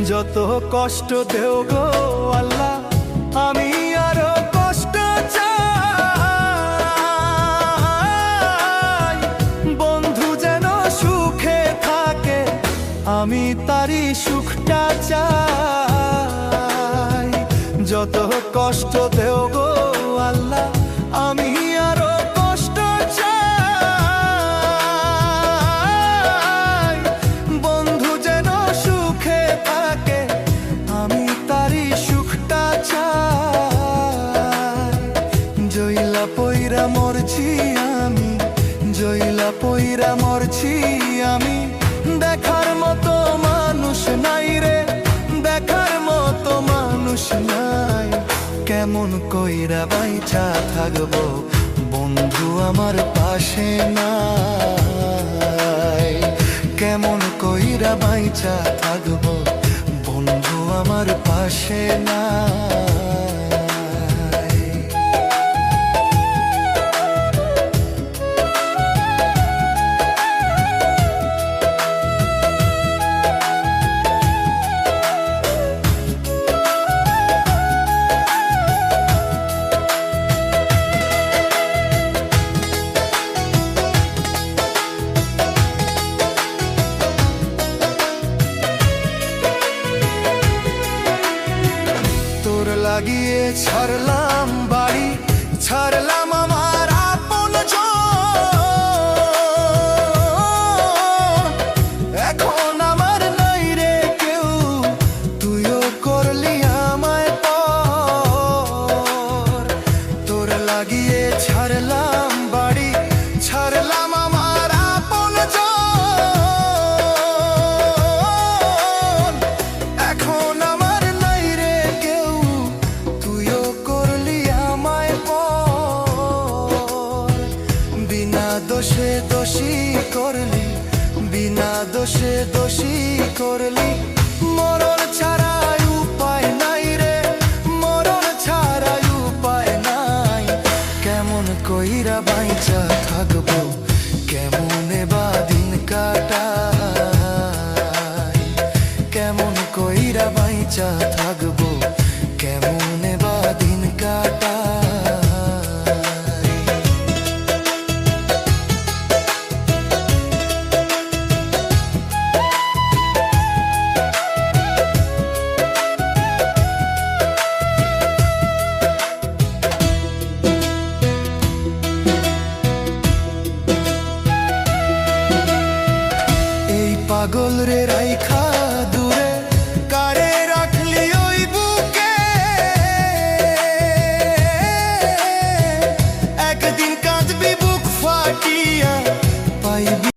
যত কষ্ট দেও গো আল্লাহ, আমি আরো কষ্ট চাই। বন্ধু যেন সুখে থাকে, আমি তারই সুখটা চাই। যত কষ্ট দেও গো আল্লাহ, আমি আরো কষ্ট চাই। বন্ধু যেন সুখে থাকে, আমি তারই সুখটা চাই। জইলা পইরা মরছি আমি, জইলা পইরা মরছি আমি, দেখার মতো মানুষ নাই রে, দেখার মতো মানুষ নাই। কেমন কইরা বাইচা থাকবো বন্ধু আমার পাশে নাই। কেমন কইরা বাইচা থাকবো বন্ধু আমার পাশে নাই। লাগিয়ে ছাড়লাম বাড়ি, ছাড়লাম আমার আপন জন। এখন আমার নাই রে কেউ, তুইও করলি আমায় পর। তোর লাগিয়ে ছাড়লাম বাড়ি, ছাড়লাম আমার আপন জন। এখন আমার নাই রে কেউ, তুইও করলি আমায় পর। বিনা দোষে দোষী করলি, বিনা দোষে দোষী করলি। মরণ ছাড়া উপায় নাই রে, মরণ ছাড়া উপায় নাই। কেমন কইরা বাইচা থাকবো, কেমনে বা দিন কাটাই। কেমন কইরা বাইচা থাকবো, কেমনে বা দিন কাটাই। এই পাগল রে রাইখা দূরে, কারে রাখলি ওই বুকে। একদিন কাঁদবি